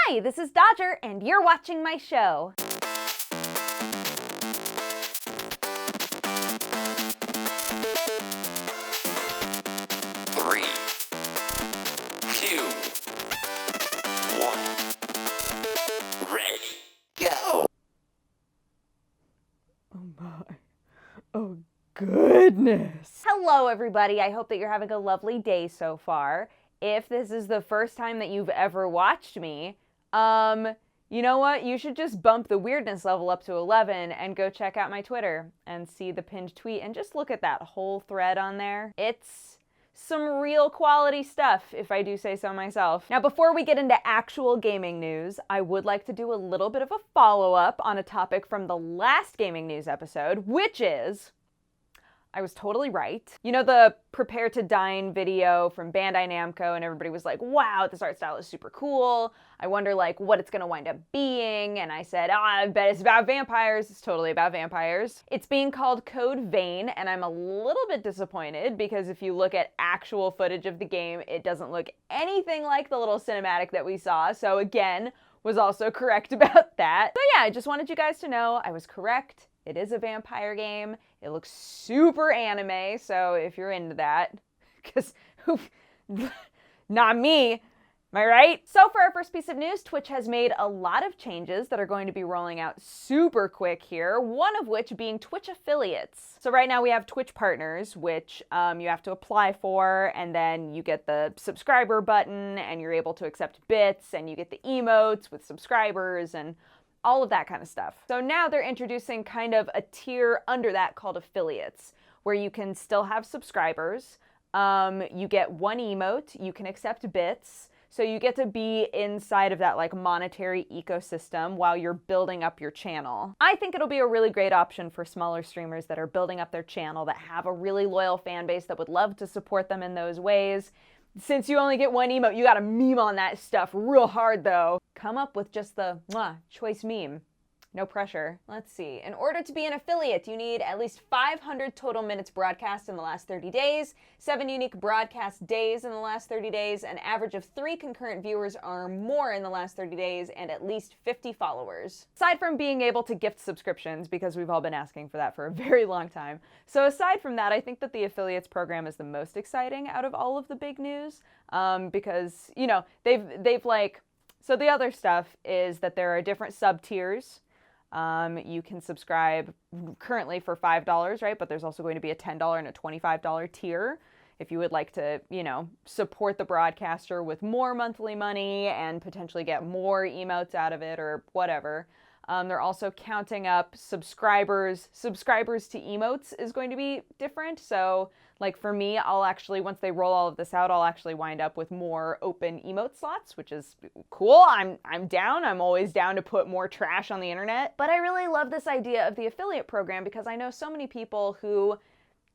Hi, this is Dodger, and you're watching my show. Three, two, one, ready, go! Oh my. Oh goodness. Hello everybody, I hope that you're having a lovely day so far. If this is the first time that you've ever watched me, you know what? You should just bump the weirdness level up to 11 and go check out my Twitter and see the pinned tweet and just look at that whole thread on there. It's some real quality stuff, if I do say so myself. Now, before we get into actual gaming news, I would like to do a little bit of a follow-up on a topic from the last gaming news episode, which is, I was totally right. You know the Prepare to Dine video from Bandai Namco, and everybody was like, wow, this art style is super cool. I wonder like what it's gonna wind up being. And I said, I bet it's about vampires. It's totally about vampires. It's being called Code Vein, and I'm a little bit disappointed because if you look at actual footage of the game, it doesn't look anything like the little cinematic that we saw. So again, was also correct about that. So yeah, I just wanted you guys to know I was correct. It is a vampire game. It looks super anime, so if you're into that, because not me, am I right? So for our first piece of news, Twitch has made a lot of changes that are going to be rolling out super quick here, one of which being Twitch affiliates. So right now we have Twitch partners, which you have to apply for, and then you get the subscriber button, and you're able to accept bits, and you get the emotes with subscribers, and all of that kind of stuff. So now they're introducing kind of a tier under that called affiliates, where you can still have subscribers, you get one emote, you can accept bits, so you get to be inside of that like monetary ecosystem while you're building up your channel. I think it'll be a really great option for smaller streamers that are building up their channel, that have a really loyal fan base that would love to support them in those ways. Since you only get one emote, you gotta meme on that stuff real hard though. Come up with just the choice meme. No pressure. Let's see. In order to be an affiliate, you need at least 500 total minutes broadcast in the last 30 days, 7 unique broadcast days in the last 30 days, an average of 3 concurrent viewers or more in the last 30 days, and at least 50 followers. Aside from being able to gift subscriptions, because we've all been asking for that for a very long time. So aside from that, I think that the affiliates program is the most exciting out of all of the big news, because, you know, they've like, so the other stuff is that there are different sub-tiers. You can subscribe currently for $5, right? But there's also going to be a $10 and a $25 tier if you would like to, you know, support the broadcaster with more monthly money and potentially get more emotes out of it or whatever. They're also counting up subscribers. Subscribers to emotes is going to be different. So like for me, I'll actually, once they roll all of this out, I'll actually wind up with more open emote slots, which is cool. I'm down. I'm always down to put more trash on the internet. But I really love this idea of the affiliate program because I know so many people who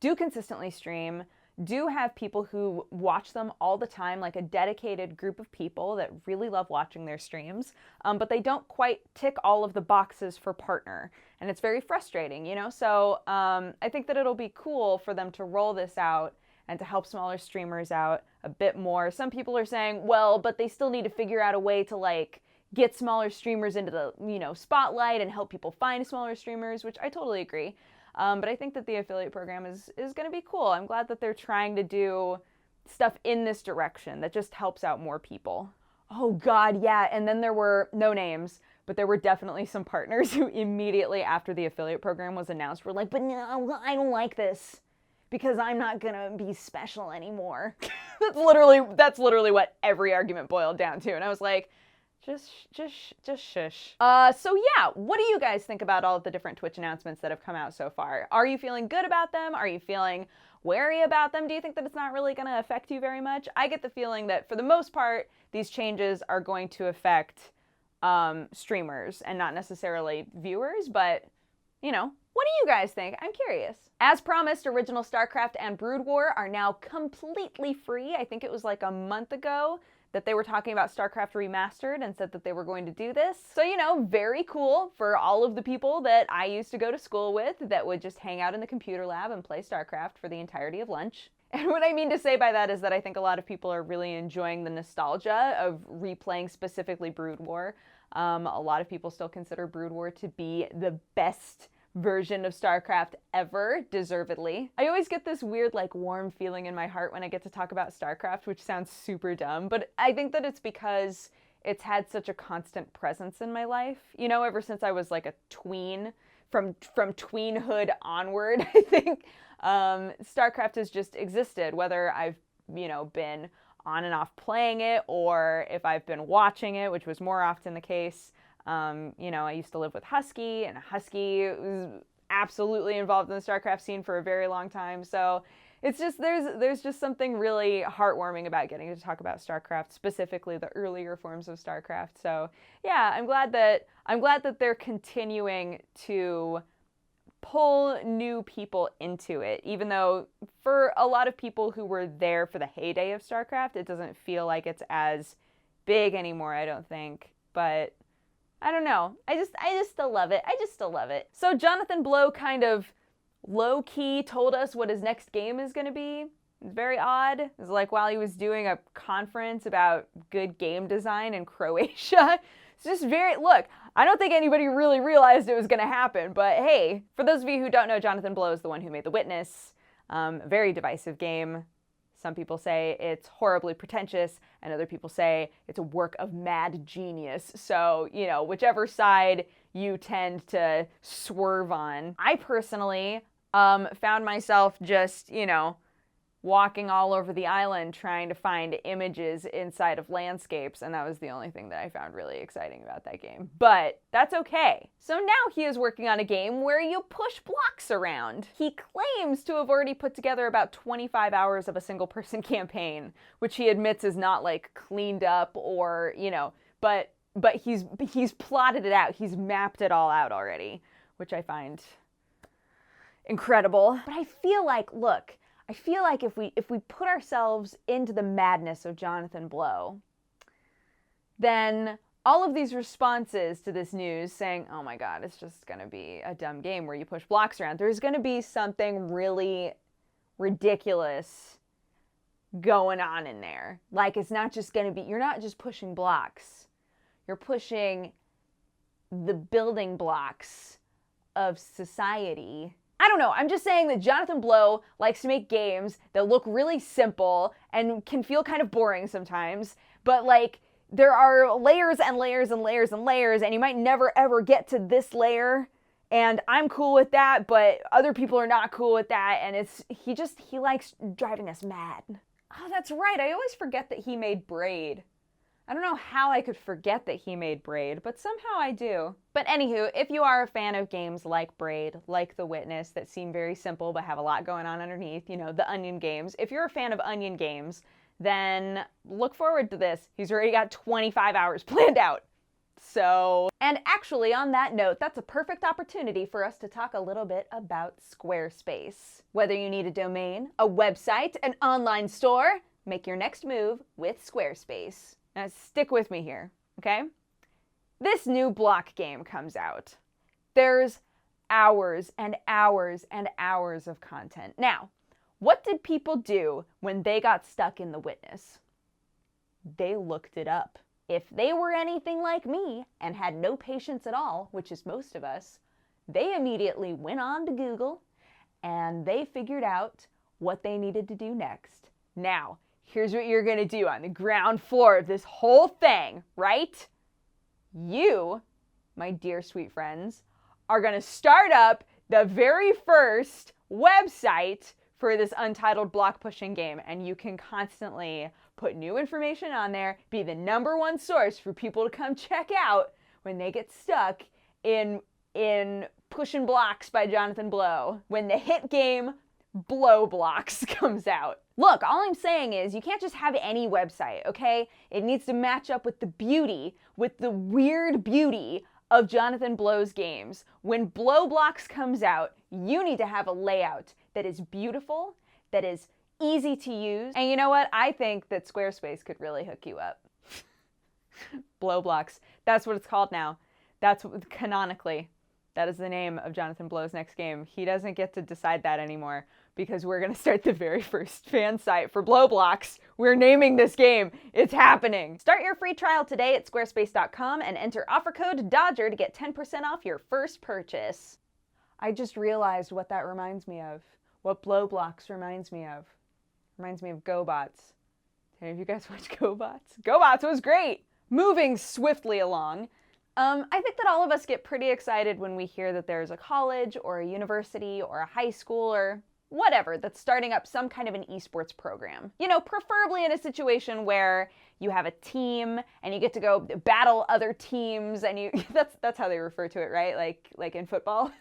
do consistently stream, do have people who watch them all the time, like a dedicated group of people that really love watching their streams, but they don't quite tick all of the boxes for partner. And it's very frustrating, you know? So I think that it'll be cool for them to roll this out and to help smaller streamers out a bit more. Some people are saying, well, but they still need to figure out a way to like get smaller streamers into the, you know, spotlight and help people find smaller streamers, which I totally agree. But I think that the affiliate program is going to be cool. I'm glad that they're trying to do stuff in this direction that just helps out more people. Oh God, yeah, and then there were no names, but there were definitely some partners who immediately after the affiliate program was announced were like, but no, I don't like this because I'm not gonna be special anymore. That's literally what every argument boiled down to, and I was like, Just shush. So yeah, what do you guys think about all of the different Twitch announcements that have come out so far? Are you feeling good about them? Are you feeling wary about them? Do you think that it's not really going to affect you very much? I get the feeling that for the most part, these changes are going to affect streamers and not necessarily viewers, but you know, what do you guys think? I'm curious. As promised, original StarCraft and Brood War are now completely free. I think it was like a month ago that they were talking about StarCraft Remastered and said that they were going to do this. So, you know, very cool for all of the people that I used to go to school with that would just hang out in the computer lab and play StarCraft for the entirety of lunch. And what I mean to say by that is that I think a lot of people are really enjoying the nostalgia of replaying specifically Brood War. A lot of people still consider Brood War to be the best version of StarCraft ever, deservedly. I always get this weird, like, warm feeling in my heart when I get to talk about StarCraft, which sounds super dumb, but I think that it's because it's had such a constant presence in my life. You know, ever since I was like a tween, from tweenhood onward, I think, StarCraft has just existed, whether I've, you know, been on and off playing it, or if I've been watching it, which was more often the case. You know, I used to live with Husky, and Husky was absolutely involved in the StarCraft scene for a very long time. So it's just, there's just something really heartwarming about getting to talk about StarCraft, specifically the earlier forms of StarCraft. So yeah, I'm glad that they're continuing to pull new people into it, even though for a lot of people who were there for the heyday of StarCraft, it doesn't feel like it's as big anymore, I don't think. But I don't know. I just still love it. I just still love it. So Jonathan Blow kind of low-key told us what his next game is going to be. It's very odd. It was like while he was doing a conference about good game design in Croatia. It's just very, look, I don't think anybody really realized it was going to happen, but hey, for those of you who don't know, Jonathan Blow is the one who made The Witness. Very divisive game. Some people say it's horribly pretentious, and other people say it's a work of mad genius. So, you know, whichever side you tend to swerve on. I personally found myself just, you know, walking all over the island trying to find images inside of landscapes, and that was the only thing that I found really exciting about that game. But that's okay. So now he is working on a game where you push blocks around. He claims to have already put together about 25 hours of a single-person campaign, which he admits is not, like, cleaned up or, you know, but he's plotted it out. He's mapped it all out already, which I find incredible. But I feel like, look, I feel like if we put ourselves into the madness of Jonathan Blow, then all of these responses to this news saying, oh my god, it's just going to be a dumb game where you push blocks around, there's going to be something really ridiculous going on in there. Like, it's not just going to be, you're not just pushing blocks, you're pushing the building blocks of society. I don't know, I'm just saying that Jonathan Blow likes to make games that look really simple and can feel kind of boring sometimes, but like, there are layers and layers and layers and layers, and you might never ever get to this layer, and I'm cool with that, but other people are not cool with that, and he likes driving us mad. Oh, that's right, I always forget that he made Braid. I don't know how I could forget that he made Braid, but somehow I do. But anywho, if you are a fan of games like Braid, like The Witness, that seem very simple but have a lot going on underneath, you know, the Onion games, if you're a fan of Onion games, then look forward to this. He's already got 25 hours planned out. So, and actually on that note, that's a perfect opportunity for us to talk a little bit about Squarespace. Whether you need a domain, a website, an online store, make your next move with Squarespace. Now stick with me here, okay? This new block game comes out. There's hours and hours and hours of content. Now, what did people do when they got stuck in The Witness? They looked it up. If they were anything like me and had no patience at all, which is most of us, they immediately went on to Google and they figured out what they needed to do next. Now, here's what you're gonna do on the ground floor of this whole thing, right? You, my dear sweet friends, are gonna start up the very first website for this untitled block pushing game, and you can constantly put new information on there, be the #1 source for people to come check out when they get stuck in Pushing Blocks by Jonathan Blow, when the hit game Blow Blocks comes out. Look, all I'm saying is you can't just have any website, okay? It needs to match up with the beauty, with the weird beauty of Jonathan Blow's games. When Blow Blocks comes out, you need to have a layout that is beautiful, that is easy to use. And you know what? I think that Squarespace could really hook you up. Blow Blocks. That's what it's called now. That's what, canonically, that is the name of Jonathan Blow's next game. He doesn't get to decide that anymore. because we're gonna start the very first fan site for Blowblocks. We're naming this game. It's happening. Start your free trial today at squarespace.com and enter offer code DODGER to get 10% off your first purchase. I just realized what that reminds me of. What Blowblocks reminds me of. Reminds me of GoBots. Any of you guys watch GoBots? GoBots was great! Moving swiftly along. I think that all of us get pretty excited when we hear that there's a college or a university or a high school or whatever that's starting up some kind of an esports program. You know, preferably in a situation where you have a team and you get to go battle other teams and that's how they refer to it, right? Like in football.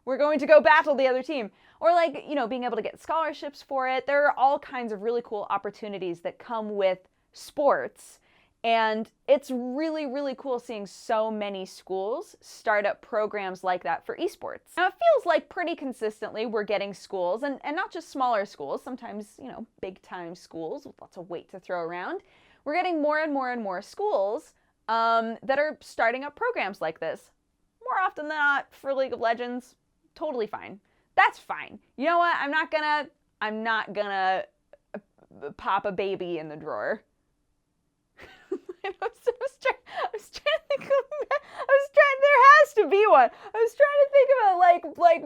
We're going to go battle the other team. Or like, you know, being able to get scholarships for it. There are all kinds of really cool opportunities that come with sports. And it's really, really cool seeing so many schools start up programs like that for esports. Now, it feels like pretty consistently we're getting schools, and not just smaller schools, sometimes, you know, big-time schools with lots of weight to throw around. We're getting more and more and more schools that are starting up programs like this. More often than not, for League of Legends, totally fine. That's fine. You know what? I'm not gonna pop a baby in the drawer. I was trying to think of, there has to be one. I was trying to think of like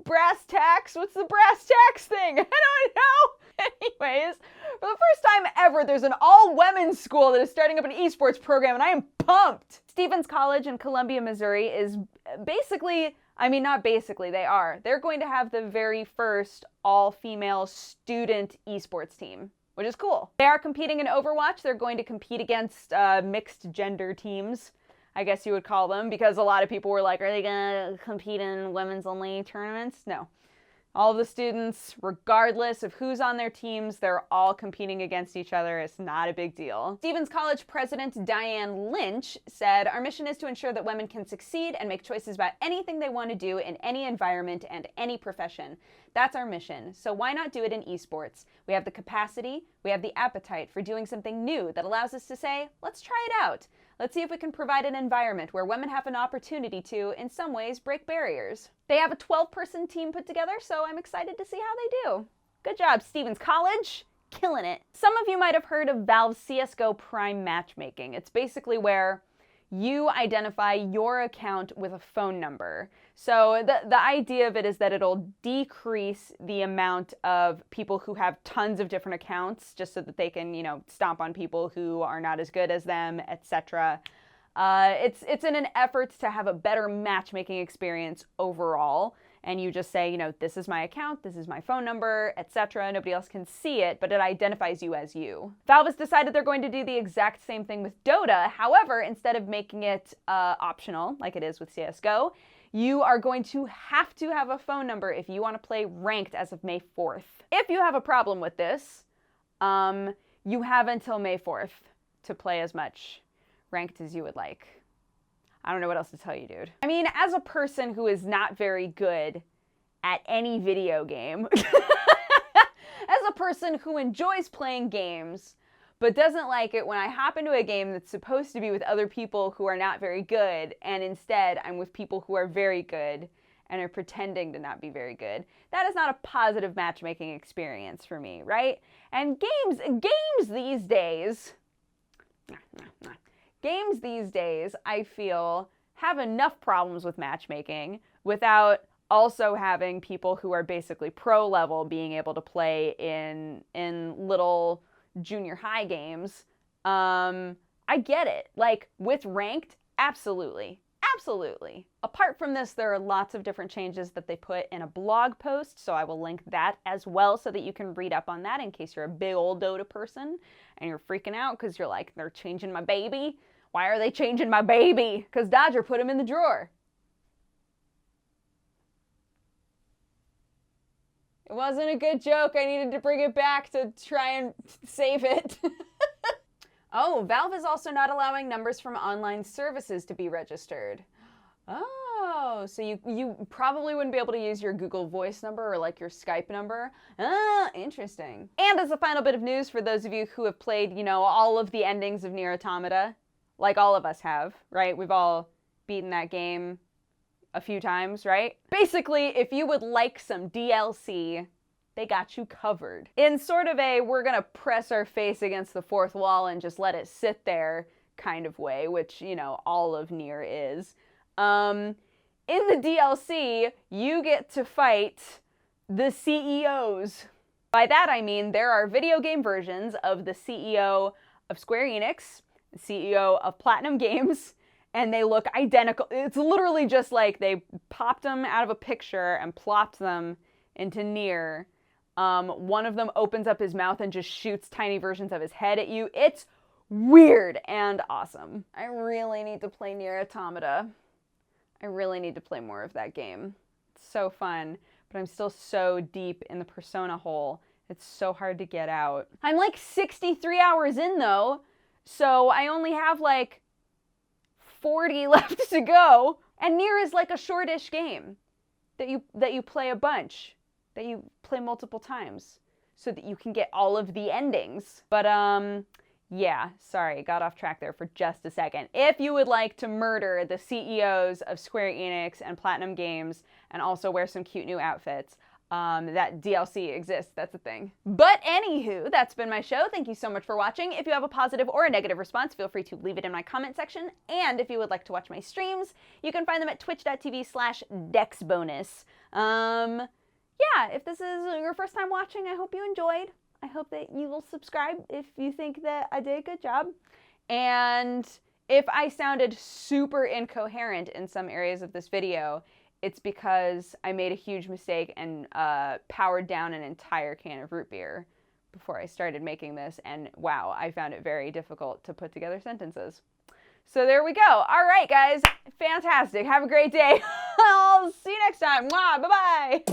brass tacks. What's the brass tacks thing? I don't know. Anyways, for the first time ever, there's an all-women's school that is starting up an esports program, and I am pumped. Stevens College in Columbia, Missouri is basically, I mean, not basically, they're going to have the very first all-female student esports team, which is cool. They are competing in Overwatch. They're going to compete against mixed gender teams, I guess you would call them, because a lot of people were like, are they gonna compete in women's only tournaments? No. All of the students, regardless of who's on their teams, they're all competing against each other. It's not a big deal. Stevens College President Diane Lynch said, our mission is to ensure that women can succeed and make choices about anything they want to do in any environment and any profession. That's our mission. So why not do it in esports? We have the capacity, we have the appetite for doing something new that allows us to say, let's try it out. Let's see if we can provide an environment where women have an opportunity to, in some ways, break barriers. They have a 12-person team put together, so I'm excited to see how they do. Good job, Stevens College. Killing it. Some of you might have heard of Valve's CSGO Prime matchmaking. It's basically where you identify your account with a phone number. So the idea of it is that it'll decrease the amount of people who have tons of different accounts just so that they can, you know, stomp on people who are not as good as them, etc. It's in an effort to have a better matchmaking experience overall. And you just say, you know, this is my account, this is my phone number, etc. Nobody else can see it, but it identifies you as you. Valve has decided they're going to do the exact same thing with DOTA. However, instead of making it optional, like it is with CSGO, you are going to have a phone number if you want to play ranked as of May 4th. If you have a problem with this, you have until May 4th to play as much ranked as you would like. I don't know what else to tell you, dude. I mean, as a person who is not very good at any video game, as a person who enjoys playing games, but doesn't like it when I hop into a game that's supposed to be with other people who are not very good, and instead I'm with people who are very good and are pretending to not be very good, that is not a positive matchmaking experience for me, right? And games these days, I feel, have enough problems with matchmaking without also having people who are basically pro level being able to play in little junior high games. I get it. Like, with ranked, absolutely. Absolutely. Apart from this, there are lots of different changes that they put in a blog post, so I will link that as well so that you can read up on that in case you're a big old Dota person and you're freaking out because you're like, they're changing my baby. Why are they changing my baby? Because Dodger put him in the drawer. It wasn't a good joke. I needed to bring it back to try and save it. Oh, Valve is also not allowing numbers from online services to be registered. Oh, so you probably wouldn't be able to use your Google Voice number or like your Skype number. Ah, interesting. And as a final bit of news for those of you who have played, you know, all of the endings of Nier Automata, like all of us have, right? We've all beaten that game a few times, right? Basically, if you would like some DLC they got you covered. In sort of a, we're gonna press our face against the fourth wall and just let it sit there kind of way, which, you know, all of Nier is. In the DLC, you get to fight the CEOs. By that I mean there are video game versions of the CEO of Square Enix, the CEO of Platinum Games, and they look identical. It's literally just like they popped them out of a picture and plopped them into Nier. One of them opens up his mouth and just shoots tiny versions of his head at you. It's weird and awesome. I really need to play Nier Automata. I really need to play more of that game. It's so fun, but I'm still so deep in the Persona hole. It's so hard to get out. I'm like 63 hours in though, so I only have like 40 left to go. And Nier is like a shortish game that you play a bunch, that you play multiple times so that you can get all of the endings. But yeah, sorry, got off track there for just a second. If you would like to murder the CEOs of Square Enix and Platinum Games and also wear some cute new outfits, that DLC exists, that's a thing. But anywho, that's been my show. Thank you so much for watching. If you have a positive or a negative response, feel free to leave it in my comment section. And if you would like to watch my streams, you can find them at twitch.tv/dexbonus. Yeah, if this is your first time watching, I hope you enjoyed. I hope that you will subscribe if you think that I did a good job. And if I sounded super incoherent in some areas of this video, it's because I made a huge mistake and powered down an entire can of root beer before I started making this. And wow, I found it very difficult to put together sentences. So there we go. All right, guys. Fantastic. Have a great day. I'll see you next time. Mwah, bye-bye.